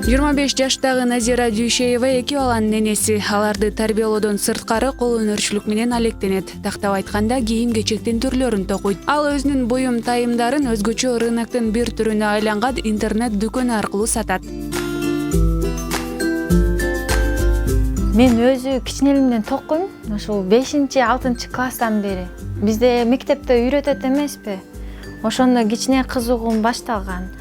Жыйырма беш жаштагы Назира Дүйшеева эки баланын энеси. Аларды тарбиялоодон сырткары кол өнөрчүлүк менен алектенет. Тактап айтканда кийим кечектин түрлөрүн токуйт. Ал өзүнүн буюм тайымдарын өзгөчө рыноктун бир түрүнө айланган интернет дүкөнү аркылуу сатат. Мен өзү кичинелимден токуйм. Ушул 5-6 класстан бери. Бизде мектепте үйрөтөт эмеспи? Ошондо кичине кызыгуум башталган.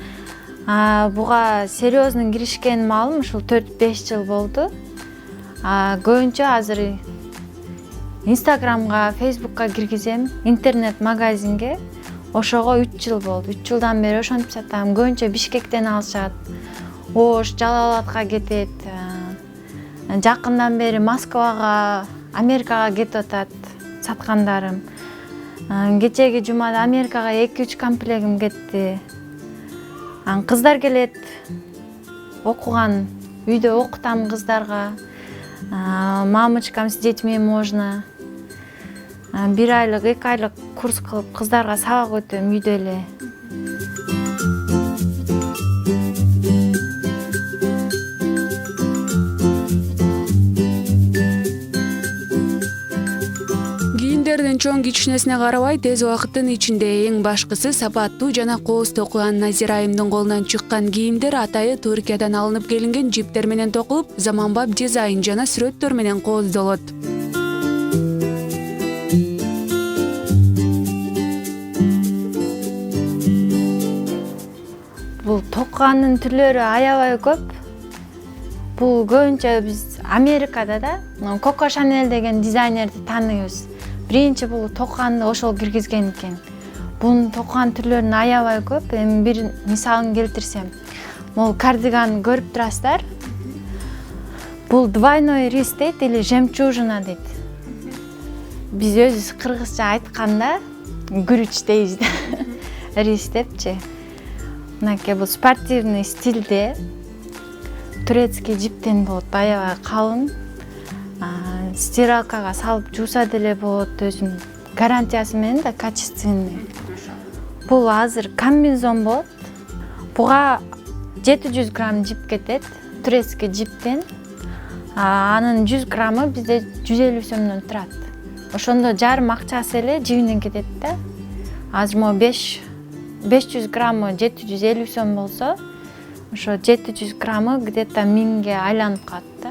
Буга серьезно киришкен маалым ушул 4-5 жыл болду. Көбүнчө азыр Инстаграмга, Фейсбукка киргизем, интернет магазинге. Ошого 3 жыл болду. 3 жылдан бери ошентип сатам. Көбүнчө Бишкектен алышат. Ош, Жалал Абадка кетет. Жакындан бери Москвага, Америкага кетип атат саткандарым. Кечеги жумада Америкага 2-3 комплектим кетти. Кыздар келет, окуган, үйдө окутам кыздарга. Мамочкам, с детьми можно. 1 айлык, 2 айлык курс кылып кыздарга сабак өтөм үйдө эле. Кийимдердин чоң кичинесине карабай тез убакыттын ичинде эң башкысы сапаттуу жана кооз токуган Назира айымдын колунан чыккан кийимдер атайы Түркиядан алынып келинген жиптер менен токулуп, заманбап дизайн жана сүрөттөр менен кооздолот. Бул токуганын түрлөрү аябай көп. Бул көбүнчө биз Америкада да Коко Шанель деген дизайнерди тааныйбыз. Биринчи бул токуганды ошол киргизген экен. Бунун токуган түрлөрүнүн аябай көп. Эми бир мисалын келтирсем, бул кардиган көрүп турасыздар. Бул двойной рис дейт или жемчужина дейт. Биз өзүбүз кыргызча айтканда күрүч дейбиз да. Рис депчи. Мынакей бул спортивный стилде турецкий жиптен болот, аябай калың. Стиралкага салып жууса деле болот, өзүнүн гарантиясы менен да качественный. Бул азыр комбинезон болот. Буга 700 грамм жип кетет, турецкий жиптен. Анын 100 граммы бизде 150 сомдон турат. Ошондо жарым акчасы эле жибинен кетет да. Азыр мо 500 граммы 750 сом болсо, ошо 700 граммы где-то 1000ге айланып калат да.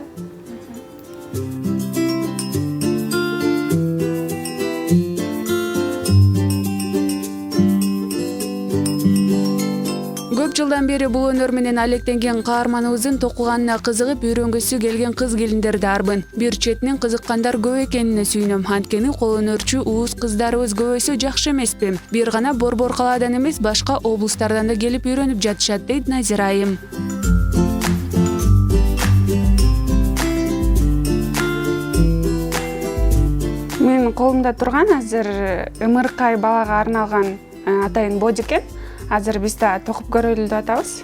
Көп жылдан бери бул өнөр менен алектенген каарманыбыздын токуганына кызыгып үйрөнгүсү келген кыз келиндер да арбын. Бир четинен кызыккандар көп экенине сүйүнөм. Анткени кол өнөрчү уус кыздарыбыз көбөйсө жакшы эмеспи? Бир гана Борбор калаадан эмес, башка облустардан да келип үйрөнүп жатышат, дейт Назира айым. Менин колумда турган азыр ымыркай балага арналган атайын бодикен. Азыр биз да токуп көрөлү деп атабыз.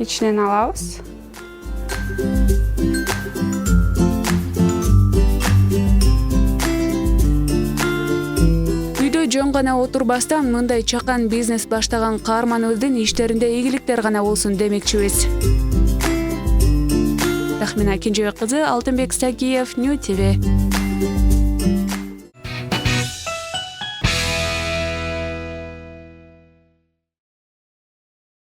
Ичинен алабыз. Үйдө жөн гана отурбастан мындай чакан бизнес баштаган каарманыбыздын иштеринде ийгиликтер гана болсун демекчибиз. Тахмина Кинжебек кызы, Алтынбек Стакиев, Нью ТВ.